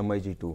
MIG2।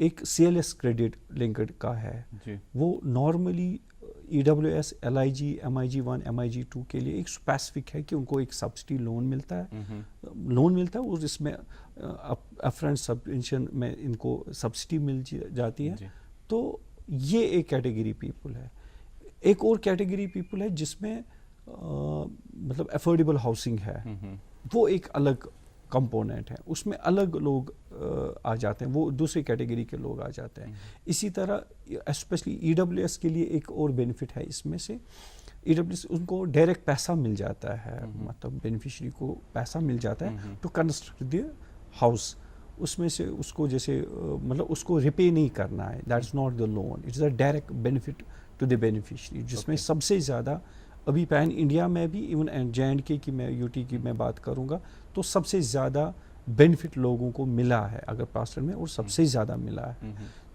ایک CLS credit linked کا ہے, وہ normally EWS, LIG, MIG1, MIG2 کے لیے ایک اسپیسیفک ہے کہ ان کو ایک سبسڈی لون ملتا ہے, اور اس میں اپفرنٹ سبوینشن میں ان کو سبسڈی مل جاتی ہے. تو یہ ایک کیٹیگری پیپل ہے. ایک اور کیٹیگری پیپل ہے جس میں مطلب افورڈیبل ہاؤسنگ ہے, وہ ایک الگ کمپوننٹ ہے, اس میں الگ لوگ آ جاتے ہیں, وہ دوسری کیٹیگری کے لوگ آ جاتے ہیں. اسی طرح اسپیشلی EWS کے لیے ایک اور بینیفٹ ہے اس میں سے, EWS ان کو ڈائریکٹ پیسہ مل جاتا ہے, مطلب بینیفیشری کو پیسہ مل جاتا ہے ٹو کنسٹرکٹ دی ہاؤس. اس میں سے اس کو جیسے مطلب اس کو ریپے نہیں کرنا ہے, that is not the loan, it is a direct benefit to the beneficiary, جس میں سب سے زیادہ ابھی پین انڈیا میں بھی, ایون JNK کی میں UT کی میں بات کروں گا, تو سب سے زیادہ بینیفٹ لوگوں کو ملا ہے اگر پاسٹر میں, اور سب سے زیادہ ملا ہے.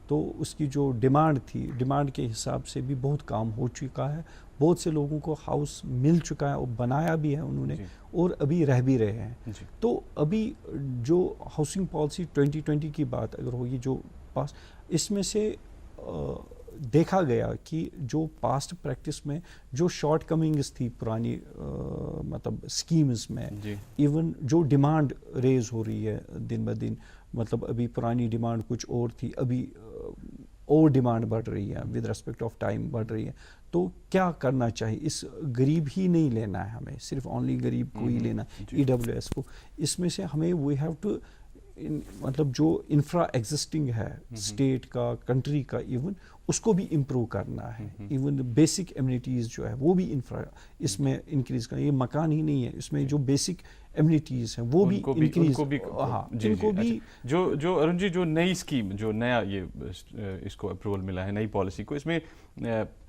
تو اس کی جو ڈیمانڈ تھی, ڈیمانڈ کے حساب سے بھی بہت کام ہو چکا ہے, بہت سے لوگوں کو ہاؤس مل چکا ہے, اور بنایا بھی ہے انہوں نے, اور ابھی رہ بھی رہے ہیں. تو ابھی جو ہاؤسنگ پالیسی 2020 کی بات اگر ہوگی جو پاس, اس میں سے دیکھا گیا کہ جو پاسٹ پریکٹس میں جو شارٹ کمنگز تھی پرانی مطلب اسکیمز میں, ایون جو ڈیمانڈ ریز ہو رہی ہے دن بدن, مطلب ابھی پرانی ڈیمانڈ کچھ اور تھی, ابھی اور ڈیمانڈ بڑھ رہی ہے, ود ریسپیکٹ آف ٹائم بڑھ رہی ہے. تو کیا کرنا چاہیے, اس غریب ہی نہیں لینا ہے ہمیں, صرف اونلی غریب کو ہی لینا, EWS کو. اس میں سے ہمیں وی ہیو ٹو مطلب جو انفرا ایگزسٹنگ ہے اسٹیٹ کا, کنٹری کا, ایون اس کو بھی امپروو کرنا ہے. ایون بیسک ایمنیٹیز جو ہے وہ بھی انفرا اس میں انکریز کرنا. یہ مکان ہی نہیں ہے, اس میں جو بیسک ایمنیٹیز ہیں وہ بھی انکریز, ہاں ان کو بھی. جو ارون جی, جو نئی اسکیم, جو نیا یہ اس کو اپروول ملا ہے نئی پالیسی کو, اس میں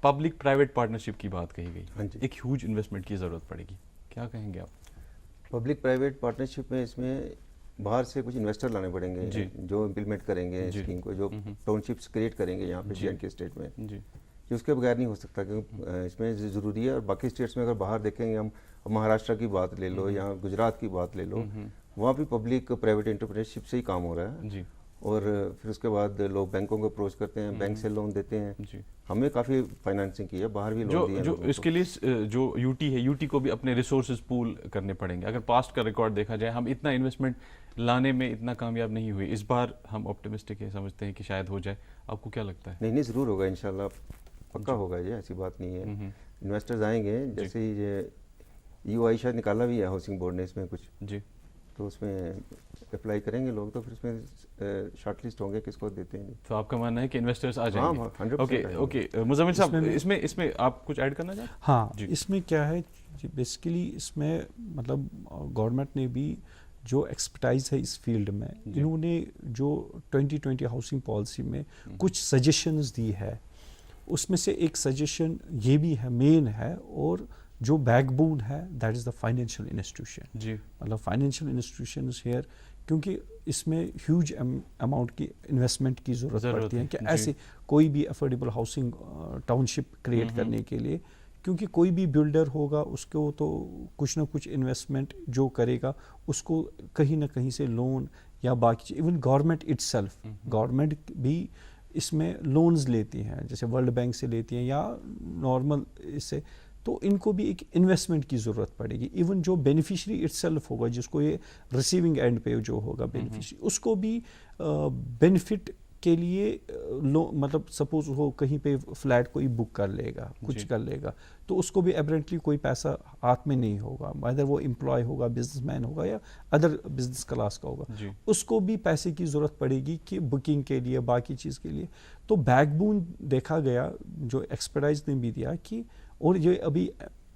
پبلک پرائیویٹ پارٹنرشپ کی بات کہی گئی, ایک ہیوج انویسٹمنٹ کی ضرورت پڑے گی, کیا کہیں گے آپ؟ پبلک پرائیویٹ پارٹنرشپ میں اس میں باہر سے کچھ انویسٹر لانے پڑیں گے جو امپلیمنٹ کریں گے اسکیم کو, جو ٹاؤن شپس کریٹ کریں گے یہاں پہ JNK اسٹیٹ میں, کہ اس کے بغیر نہیں ہو سکتا, کیونکہ اس میں ضروری ہے. اور باقی اسٹیٹس میں اگر باہر دیکھیں گے ہم, مہاراشٹر کی بات لے لو یا گجرات کی بات لے لو, وہاں بھی پبلک پرائیویٹ انٹرپرینرشپ سے ہی کام ہو رہا ہے. اور پھر اس کے بعد لوگ بینکوں کو اپروچ کرتے ہیں, بینک سے لون دیتے ہیں. ہمیں کافی فائنانسنگ کی ہے, باہر بھی لون دیا. جو اس کے لیے جو UT ہے, UT کو بھی اپنے ریسورسز پول کرنے پڑیں گے. اگر پاسٹ کا ریکارڈ دیکھا جائے, ہم اتنا انویسٹمنٹ لانے میں اتنا کامیاب نہیں ہوئے. اس بار ہم آپٹیمسٹک ہے, سمجھتے ہیں کہ شاید ہو جائے. آپ کو کیا لگتا ہے؟ نہیں ضرور ہوگا انشاءاللہ, پکا ہوگا, یہ ایسی بات نہیں ہے. انویسٹرز آئیں گے, جیسے ہی یہ EOI شاید نکالا بھی ہے ہاؤسنگ بورڈ نے اس میں کچھ, تو اس میں اپلائی کریں گے لوگ, تو پھر اس میں شارٹ لسٹ ہوں گے کس کو دیتے ہیں. تو آپ کا ماننا ہے کہ انویسٹرز آ جائیں گے؟ 100%. اوکے مزمل صاحب, اس میں آپ کچھ ایڈ کرنا چاہتے ہیں؟ ہاں, اس میں کیا ہے بیسیکلی, اس میں مطلب گورنمنٹ نے بھی جو ایکسپرٹائز ہے اس فیلڈ میں, انہوں نے جو 2020 ہاؤسنگ پالیسی میں کچھ سجیشنز دی ہے, اس میں سے ایک سجیشن یہ بھی ہے, مین ہے, اور جو بیک بون ہے that is the financial institution. مطلب فائنینشیل انسٹیٹیوشنز ہیئر, کیونکہ اس میں ہیوج اماؤنٹ کی انویسٹمنٹ کی ضرورت پڑتی ہے کہ ایسے کوئی بھی افورڈیبل ہاؤسنگ ٹاؤن شپ کریٹ کرنے کے لیے, کیونکہ کوئی بھی بلڈر ہوگا اس کو تو کچھ نہ کچھ انویسٹمنٹ جو کرے گا اس کو کہیں نہ کہیں سے لون یا باقی, even government it self, government بھی اس میں لونز لیتی ہیں, جیسے ورلڈ بینک سے لیتی ہیں یا نارمل اس سے, تو ان کو بھی ایک انویسٹمنٹ کی ضرورت پڑے گی. ایون جو بینیفیشری اٹ سیلف ہوگا, جس کو یہ ریسیونگ اینڈ پہ جو ہوگا بینیفیشری, اس کو بھی بینیفٹ کے لیے مطلب سپوز وہ کہیں پہ فلیٹ کوئی بک کر لے گا, کچھ کر لے گا, تو اس کو بھی ایبرنٹلی کوئی پیسہ ہاتھ میں نہیں ہوگا, ادھر وہ امپلائی ہوگا, بزنس مین ہوگا یا ادر بزنس کلاس کا ہوگا, اس کو بھی پیسے کی ضرورت پڑے گی کہ بکنگ کے لیے, باقی چیز کے لیے. تو بیک بون دیکھا گیا جو ایکسپرٹائز نے بھی دیا کہ, اور یہ ابھی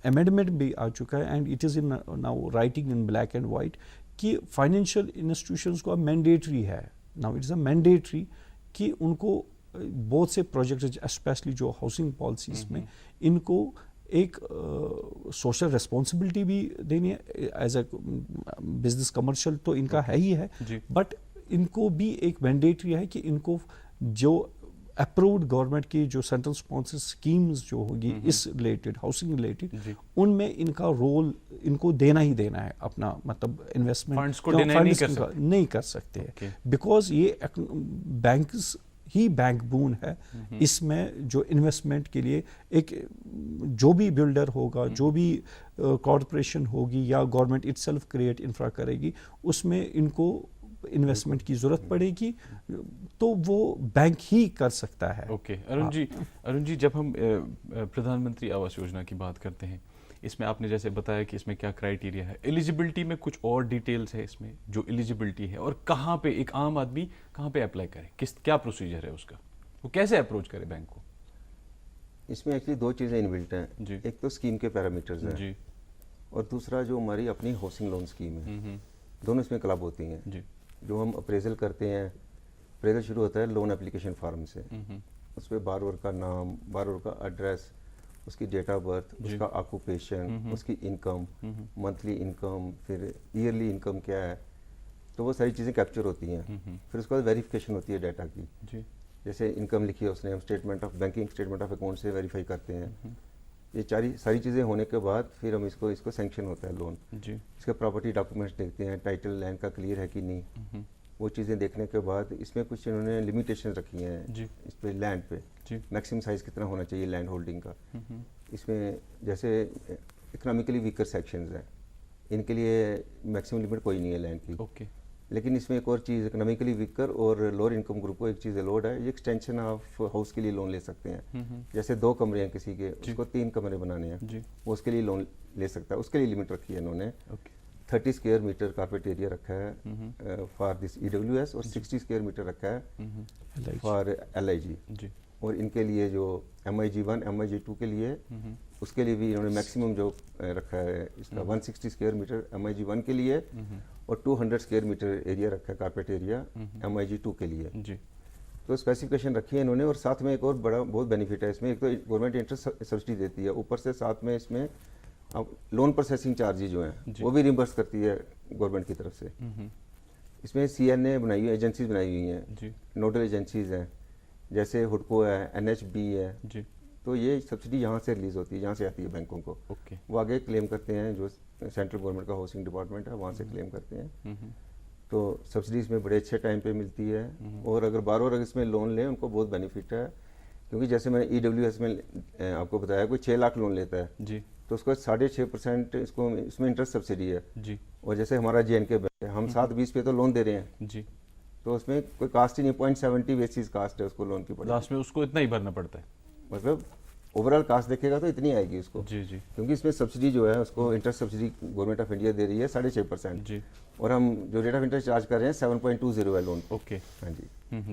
امینڈمنٹ بھی آ چکا ہے, and it is in now writing in black and white, کہ فائنینشیل انسٹیٹیوشنس کو اب مینڈیٹری ہے, now it is a mandatory کہ ان کو بہت سے پروجیکٹس اسپیشلی جو ہاؤسنگ پالیسیز میں, ان کو ایک سوشل ریسپانسبلٹی بھی دینی ہے, ایز اے بزنس کمرشل تو ان کا ہے ہی ہے, بٹ ان کو بھی ایک مینڈیٹری ہے کہ ان کو جو اپروڈ گورنمنٹ کی جو سینٹرل اسپانسر اسکیمز جو ہوگی اس ریلیٹڈ, ہاؤسنگ ریلیٹڈ, ان میں ان کا رول ان کو دینا ہی دینا ہے اپنا, مطلب انویسٹمنٹ نہیں کر سکتے, بیکاز یہ بینکس ہی بیک بون ہے اس میں جو انویسٹمنٹ کے لیے ایک جو بھی بلڈر ہوگا, جو بھی کارپوریشن ہوگی یا government it self create infra کرے گی, اس میں ان کو انویسٹمنٹ کی ضرورت پڑے گی, تو وہ بینک ہی کر سکتا ہے. اوکے ارون جی, جب ہم پردھان منتری آواس یوجنا کی بات کرتے ہیں, اس میں آپ نے جیسے بتایا کہ اس میں کیا کرائیٹیریا ہے, ایلیجبلٹی میں کچھ اور ڈیٹیلز ہے اس میں جو ایلیجبلٹی ہے, اور کہاں پہ ایک عام آدمی کہاں پہ اپلائی کرے, کیا پروسیجر ہے اس کا, وہ کیسے اپروچ کرے بینک کو؟ اس میں ایکچولی دو چیزیں انبلٹ ہیں جی. ایک تو اسکیم کے پیرامیٹرز ہیں جی. اور دوسرا جو ہماری اپنی ہاؤسنگ لون اسکیم ہے, دونوں اس میں کلب ہوتی ہیں. جی. جو ہم اپریزل کرتے ہیں, اپریزل شروع ہوتا ہے لون اپلیکیشن فارم سے, اس پہ بارور کا نام, بارور کا ایڈریس, اس کی ڈیٹ آف برتھ, اس کا آکوپیشن, اس کی انکم, منتھلی انکم, پھر ایئرلی انکم کیا ہے, تو وہ ساری چیزیں کیپچر ہوتی ہیں. پھر اس کے بعد ویریفیکیشن ہوتی ہے ڈیٹا کی. جی. جیسے انکم لکھی ہے اس نے, ہم statement of banking statement of account سے ویریفائی کرتے ہیں. یہ ساری چیزیں ہونے کے بعد پھر ہم اس کو سینکشن ہوتا ہے لون. جی. اس کے پراپرٹی ڈاکومنٹس دیکھتے ہیں, ٹائٹل لینڈ کا کلیئر ہے کہ نہیں, وہ چیزیں دیکھنے کے بعد اس میں کچھ انہوں نے لمیٹیشن رکھی ہیں. جی. اس پہ لینڈ پہ میکسیمم سائز کتنا ہونا چاہیے لینڈ ہولڈنگ کا. اس میں جیسے اکنامکلی ویکر سیکشنز ہیں, ان کے لیے میکسیمم لمٹ کوئی نہیں ہے لینڈ کی. اوکے. لیکن اس میں ایک اور چیز, اکنامکلی ویکر اور لوور انکم گروپ کو ایک چیز الوڈ ہے, یہ ایکسٹینشن آف ہاؤس کے لیے لون لے سکتے ہیں. جیسے 2 کمرے ہیں کسی کے, اس کو 3 کمرے بنانے ہیں, وہ اس کے لیے لون لے سکتا ہے. اس کے لیے لمٹ رکھی ہے انہوں نے, 30 اسکوائر میٹر کارپیٹ ایریا رکھا ہے فار دس EWS, اور 60 اسکوائر میٹر رکھا ہے فار LIG. اور ان کے لیے جو MIG1 MIG2 کے لیے, اس کے لیے بھی انہوں نے میکسیمم جو رکھا ہے اس کا 160 اسکوائر میٹر MIG1 کے لیے, اور 200 اسکوائر میٹر ایریا رکھا ہے کارپیٹ ایریا MIG2 کے لیے. تو اسپیسیفکیشن رکھی ہے انہوں نے. اور ساتھ میں ایک اور بہت بینیفٹ ہے اس میں, ایک تو گورنمنٹ انٹرسٹ سبسڈی دیتی ہے, اوپر سے ساتھ میں اس میں لون پروسیسنگ چارجز جو ہیں وہ بھی ریمبرس کرتی ہے گورنمنٹ کی طرف سے. اس میں CNA بنائی ہوئی ایجنسیز بنائی ہوئی ہیں, نوڈل ایجنسیز ہیں, جیسے ہڈکو ہے, NHB ہے. تو یہ سبسڈی یہاں سے ریلیز ہوتی ہے, یہاں سے آتی ہے بینکوں کو. وہ آگے کلیم کرتے ہیں, جو سینٹرل گورنمنٹ کا ہاؤسنگ ڈپارٹمنٹ ہے وہاں سے کلیم کرتے ہیں. تو سبسڈی اس میں بڑے اچھے ٹائم پہ ملتی ہے. اور اگر بارور اگر اس میں لون لیں ان کو بہت بینیفٹ ہے, کیونکہ جیسے میں نے EWS میں آپ کو بتایا کوئی 6 لاکھ لون لیتا ہے, تو اس کو 6.5% اس میں انٹرسٹ سبسڈی ہے. اور جیسے ہمارا JNK بینک ہے, ہم 7.20 پہ تو لون دے رہے ہیں, تو اس میں کوئی کاسٹ ہی نہیں, 0.70 بیسز کاسٹ ہے اس کو لون کی. لاسٹ میں اس کو اتنا ہی بھرنا پڑتا ہے, مطلب اوورآل کاسٹ دیکھے گا تو اتنی آئے گی اس کو. کیونکہ اس میں سبسڈی جو ہے اس کو interest subsidy government of India دے رہی ہے 6.5%, اور ہم جو ریٹ آف انٹرسٹ چارج کر رہے ہیں 7.20 ہے لون. اوکے. ہاں جی.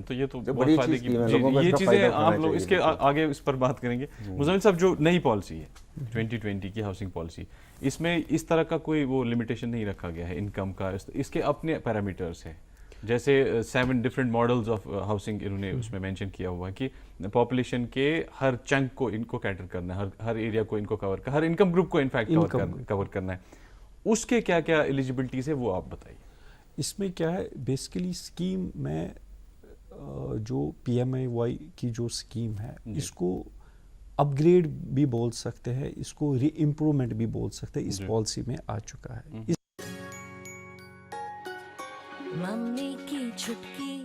تو یہ تو بڑی فائدے کی یہ چیزیں آپ لوگ اس کے آگے اس پر بات کریں گے. مزمل صاحب, جو نئی پالیسی ہے 2020 کی ہاؤسنگ پالیسی, اس میں اس طرح کا کوئی وہ لمیٹیشن نہیں رکھا گیا ہے انکم کا, اس کے اپنے پیرامیٹرز ہیں, جیسے 7 ڈفرینٹ ماڈلز آف ہاؤسنگ انہوں نے اس میں مینشن کیا ہوا ہے کہ پاپولیشن کے ہر چنک کو ان کو کیٹر کرنا ہے, ہر ایریا کو ان کو کور کرنا, ہر انکم گروپ کو انفیکٹ کور کرنا ہے. اس کے کیا کیا ایلیجبلٹیز ہے وہ آپ بتائیے. اس میں کیا ہے, بیسیکلی اسکیم میں جو PMAY کی جو اسکیم ہے اس کو اپ گریڈ بھی بول سکتے ہیں, اس کو ری امپرومنٹ بھی بول سکتے ہیں, اس پالیسی میں آ چکا ہے. ممی کی چھٹکی,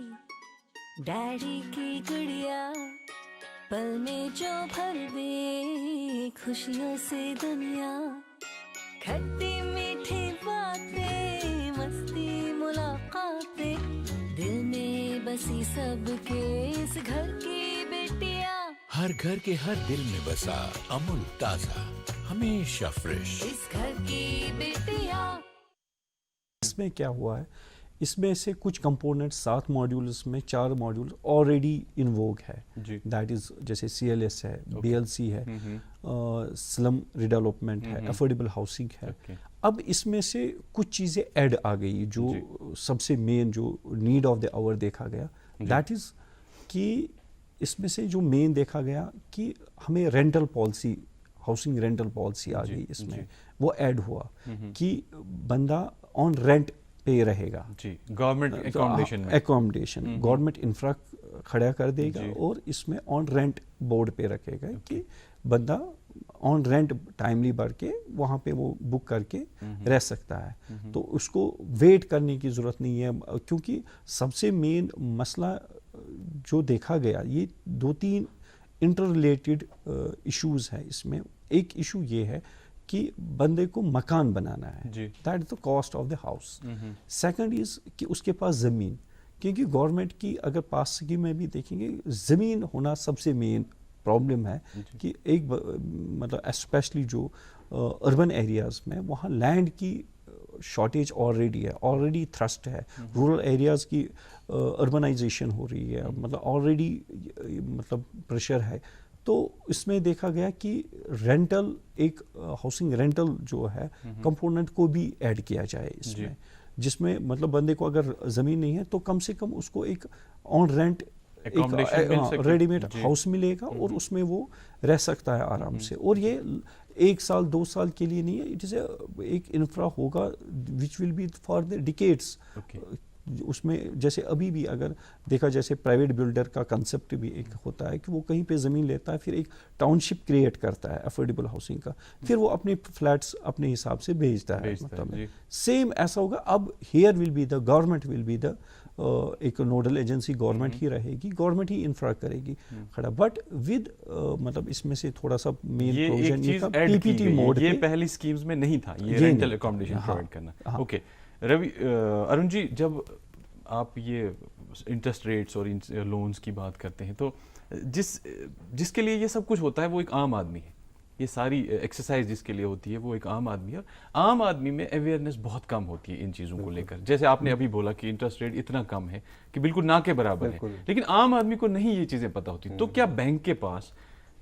ڈیڈی کی گڑیا, پل میں جو بھر دے خوشیوں سے دنیا, کھٹی میٹھی باتیں, مستی ملاقاتیں, دل میں بسی سب کے اس گھر کی بیٹیاں, ہر گھر کے ہر دل میں بسا امول تازہ ہمیشہ فریش, اس گھر کی بیٹیاں. اس میں کیا ہوا ہے, اس میں سے کچھ کمپوننٹ 7 ماڈیولز میں 4 ماڈیول آلریڈی ان ووگ ہے, دیٹ از جیسے CLS ہے, BLC ہے, سلم ریڈیولپمنٹ ہے, افورڈیبل ہاؤسنگ ہے. اب اس میں سے کچھ چیزیں ایڈ آ گئی جو سب سے مین جو نیڈ آف دا آور دیکھا گیا, دیٹ از کہ اس میں سے جو مین دیکھا گیا کہ ہمیں rental policy, housing rental policy آ گئی, اس میں وہ ایڈ ہوا کہ بندہ آن رینٹ پہ رہے گا. گورنمنٹ اکوموڈیشن گورنمنٹ انفرا کھڑا کر دے گا, اور اس میں آن رینٹ بورڈ پہ رکھے گا کہ بندہ آن رینٹ ٹائملی بھر کے وہاں پہ وہ بک کر کے رہ سکتا ہے. تو اس کو ویٹ کرنے کی ضرورت نہیں ہے, کیونکہ سب سے مین مسئلہ جو دیکھا گیا یہ 2-3 انٹر ریلیٹڈ ایشوز ہیں اس میں. ایک ایشو یہ ہے کہ بندے کو مکان بنانا ہے, that is the cost of the house. Second is کہ اس کے پاس زمین, کیونکہ گورنمنٹ کی اگر پاسگی میں بھی دیکھیں گے زمین ہونا سب سے مین پرابلم ہے کہ ایک مطلب اسپیشلی جو اربن ایریاز میں وہاں لینڈ کی شارٹیج آلریڈی ہے, آلریڈی تھرسٹ ہے. رورل ایریاز کی اربنائزیشن ہو رہی ہے, مطلب آلریڈی مطلب پریشر ہے. تو اس میں دیکھا گیا کہ رینٹل ایک ہاؤسنگ رینٹل جو ہے کمپوننٹ کو بھی ایڈ کیا جائے اس میں, جس میں مطلب بندے کو اگر زمین نہیں ہے تو کم سے کم اس کو ایک آن رینٹ ریڈی میڈ ہاؤس ملے گا اور اس میں وہ رہ سکتا ہے آرام سے. اور یہ 1 سال 2 سال کے لیے نہیں ہے, اٹ از ایک انفرا ہوگا which will be for the decades. اس میں جیسے ابھی بھی اگر دیکھا جیسے پرائیویٹ بلڈر کا کنسیپٹ بھی ایک ہوتا ہے کہ وہ کہیں پہ زمین لیتا ہے, پھر ایک ٹاؤن شپ کریٹ کرتا ہے افورڈیبل ہاؤسنگ کا, پھر وہ اپنے فلیٹس اپنے حساب سے بھیجتا ہے. مطلب سیم ایسا ہوگا. اب here will be the government will be the ایک نوڈل ایجنسی گورنمنٹ ہی رہے گی, گورنمنٹ ہی انفرا کرے گی کھڑا, بٹ ود مطلب اس میں سے تھوڑا سا مین پروویژن یہ پی پی ٹی موڈ. یہ پہلی اسکیمز میں نہیں تھا, یہ رینٹل اکوموڈیشن پرووائڈ کرنا. اوکے روی, ارون جی, جب آپ یہ انٹرسٹ ریٹس اور لونز کی بات کرتے ہیں تو جس کے لیے یہ سب کچھ ہوتا ہے وہ ایک عام آدمی ہے. یہ ساری ایکسرسائز جس کے لیے ہوتی ہے وہ ایک عام آدمی ہے. عام آدمی میں اویئرنیس بہت کم ہوتی ہے ان چیزوں کو لے کر. جیسے آپ نے ابھی بولا کہ انٹرسٹ ریٹ اتنا کم ہے کہ بالکل نہ کے برابر ہے, لیکن عام آدمی کو نہیں یہ چیزیں پتہ ہوتی. تو کیا بینک کے پاس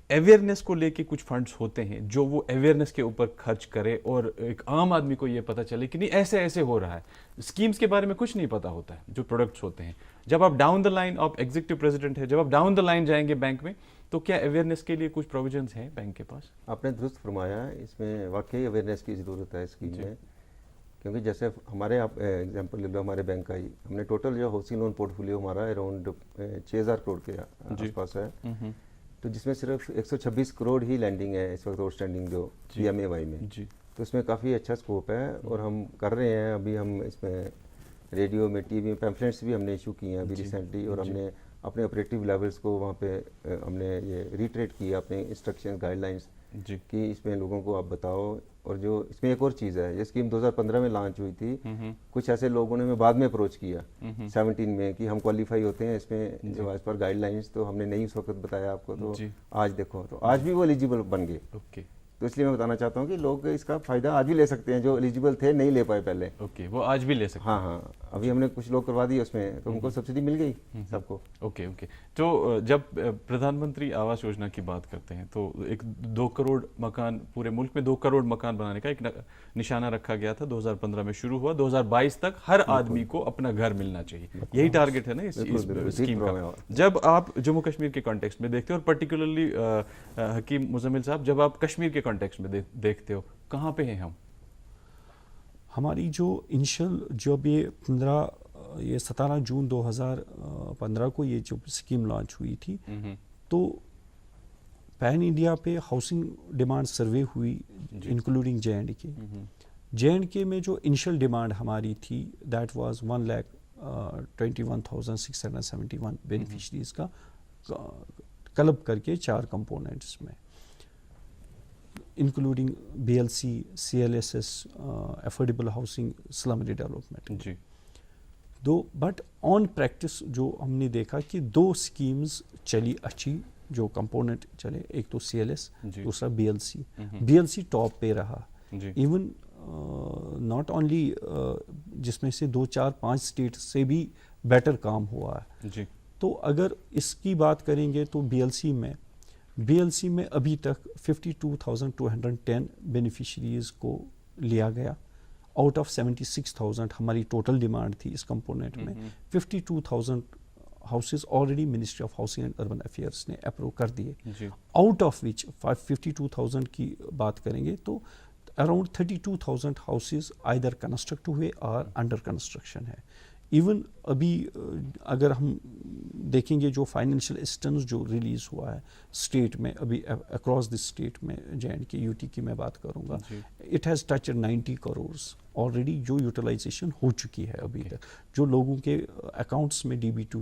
اویئرنیس کو لے کے کچھ فنڈز ہوتے ہیں جو وہ اویئرنیس کے اوپر خرچ کرے اور ایک عام آدمی کو یہ پتہ چلے کہ نہیں ایسے ایسے ہو رہا ہے. اسکیمز کے بارے میں کچھ نہیں پتہ ہوتا ہے, جو پروڈکٹس ہوتے ہیں. جب آپ ڈاؤن دا لائن, آپ ایگزیکٹو پریزیڈنٹ ہے, جب آپ ڈاؤن دا لائن جائیں گے بینک میں, تو کیا اویئرنیس کے لیے کچھ پروویژنس ہیں بینک کے پاس؟ آپ نے درست فرمایا, اس میں واقعی اویئرنیس کی ضرورت ہے اسکیم میں. کیونکہ جیسے ہمارے آپ ایگزامپل لے لو ہمارے بینک کا ہی, ہم نے ٹوٹل جو ہاؤسنگ لون پورٹ فولیو ہمارا اراؤنڈ 6000 کروڑ کے آس پاس ہے, تو جس میں صرف 126 کروڑ ہی لینڈنگ ہے اس وقت آؤٹ اسٹینڈنگ جو پی ایم اے وائی میں. تو اس میں کافی اچھا اسکوپ ہے اور ہم کر رہے ہیں. ابھی ہم اس میں ریڈیو میں, ٹی وی میں پیمفلیٹس بھی ہم نے ایشو کیے ہیں ابھی ریسنٹلی, اور ہم نے اپنے آپریٹیو لیولس کو وہاں پہ ہم نے یہ ریٹریٹ کیا اپنے انسٹرکشن گائیڈ لائنس کہ اس میں لوگوں کو آپ بتاؤ. اور جو اس میں ایک اور چیز ہے, یہ اسکیم 2015 میں لانچ ہوئی تھی, کچھ ایسے لوگوں نے ہمیں بعد میں اپروچ کیا 17 میں کہ ہم کوالیفائی ہوتے ہیں اس میں جو ایز پر گائیڈ لائنس, تو ہم نے نہیں اس وقت بتایا آپ کو, تو آج دیکھو تو آج بھی وہ ایلیجیبل بن گئے. تو اس لیے میں بتانا چاہتا ہوں کہ لوگ اس کا فائدہ آج بھی لے سکتے ہیں جو ایلیجیبل تھے, نہیں لے پائے پہلے. اوکے, وہ آج بھی لے سکتے ہیں. ہاں, ابھی ہم نے کچھ لوگ کروا دیے اس میں, تو ان کو سبسڈی مل گئی سب کو. اوکے. تو جب پردھان منتری آواس یوجنا کی بات کرتے ہیں تو ایک 2 کروڑ مکان, پورے ملک میں 2 کروڑ مکان بنانے کا ایک نشانہ رکھا گیا تھا. 2015 میں شروع ہوا, 2022 تک ہر آدمی کو اپنا گھر ملنا چاہیے, یہی ٹارگٹ ہے نا اس اسکیم کا. جب آپ جموں کشمیر کے کانٹیکسٹ میں دیکھتے ہو, اور پرٹیکولرلی حکیم مزمل صاحب, جب آپ کشمیر کے کانٹیکسٹ میں دیکھتے ہو, کہاں پہ ہیں ہم؟ ہماری جو انیشل جب یہ 17 جون 2015 کو یہ جو اسکیم لانچ ہوئی تھی, تو پین انڈیا پہ ہاؤسنگ ڈیمانڈ سروے ہوئی انکلوڈنگ جے اینڈ کے میں جو انیشل ڈیمانڈ ہماری تھی دیٹ واز 1,21,671 بینیفیشریز کا کلب کر کے 4 کمپوننٹس میں, including BLC, CLSS, affordable housing, سلم ریڈیولپمنٹ. بٹ آن پریکٹس جو ہم نے دیکھا کہ 2 اسکیمز چلی اچھی, جو کمپوننٹ چلے, ایک تو CLS, دوسرا BLC. BLC ٹاپ پہ رہا, ایون ناٹ اونلی جس میں سے 2, 4, 5 اسٹیٹ سے بھی بیٹر کام ہوا ہے. تو اگر اس کی بات کریں گے تو BLC میں ابھی تک 52,210 بینیفیشریز کو لیا گیا. آؤٹ آف 76,000 ہماری ٹوٹل ڈیمانڈ تھی اس کمپوننٹ میں. 52,000 houses already ministry of housing and urban affairs نے اپروو کر دیے. آؤٹ آف وچ 52,000 کی بات کریں گے تو اراؤنڈ 32,000 ہاؤسز آئدر کنسٹرکٹ ہوئے اور انڈر کنسٹرکشن ہے. ایون ابھی اگر ہم دیکھیں گے جو فائنینشیل اسسٹنس جو ریلیز ہوا ہے اسٹیٹ میں ابھی اکراس دی اسٹیٹ میں, JNK UT کی میں بات کروں گا, it has touched 90 crores already جو یوٹیلائزیشن ہو چکی ہے ابھی تک, جو لوگوں کے اکاؤنٹس میں DB2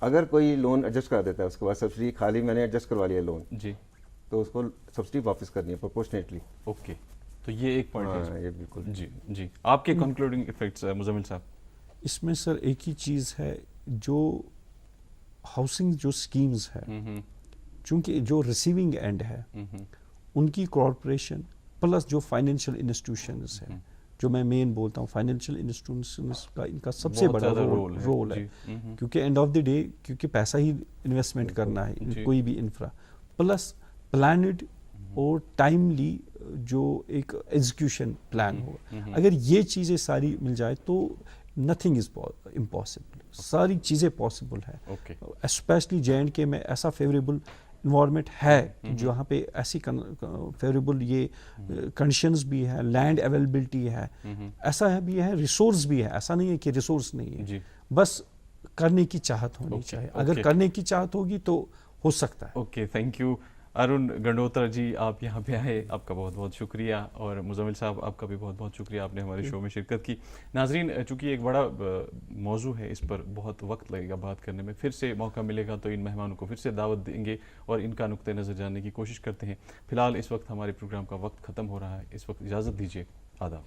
اگر کوئی لون ایڈجسٹ کر دیتا ہے اس کے بعد سبسڈی خالی میں نے ایڈجسٹ کروا لیا لون جی تو اس کو سبسڈی واپس کرنی ہے پروپورشنیٹلی. اوکے تو یہ ایک پوائنٹ ہاں یہ بالکل. جی جی آپ کے کنکلوڈنگ ایفیکٹس مزمل صاحب. اس میں سر ایک ہی چیز ہے, جو ہاؤسنگ جو اسکیمز ہے چونکہ جو ریسیونگ اینڈ ہے ان کی کارپوریشن پلس جو فائنینشیل انسٹیٹیوشنز ہیں, جو میں مین بولتا ہوں فائنینشیل انسٹیٹیوشنز کا ان کا سب سے بڑا رول ہے, کیونکہ اینڈ آف دی ڈے کیونکہ پیسہ ہی انویسٹمنٹ کرنا ہے کوئی بھی انفرا, پلس پلانڈ اور ٹائملی جو ایک ایگزیکیوشن پلان ہو. اگر یہ چیزیں ساری مل جائے تو نتھنگ از امپاسبل, ساری چیزیں پاسبل ہے. اسپیشلی جے اینڈ کے میں ایسا فیوریبل انوائرمنٹ ہے جہاں پہ ایسی فیوریبل یہ کنڈیشنز بھی ہے, لینڈ اویلیبلٹی ہے, ایسا بھی ہے ریسورس بھی ہے, ایسا نہیں ہے کہ ریسورس نہیں ہے, بس کرنے کی چاہت ہونی چاہیے. اگر کرنے کی چاہت ہوگی تو ہو سکتا ہے. Okay thank you. Arun Gundotra ji آپ یہاں پہ آئے, آپ کا بہت بہت شکریہ, اور مزمل صاحب آپ کا بھی بہت بہت شکریہ, آپ نے ہمارے شو میں شرکت کی. ناظرین چونکہ ایک بڑا موضوع ہے, اس پر بہت وقت لگے گا بات کرنے میں, پھر سے موقع ملے گا تو ان مہمانوں کو پھر سے دعوت دیں گے اور ان کا نقطہ نظر جاننے کی کوشش کرتے ہیں. فی الحال اس وقت ہمارے پروگرام کا وقت ختم ہو رہا ہے, اس وقت اجازت دیجیے, آداب.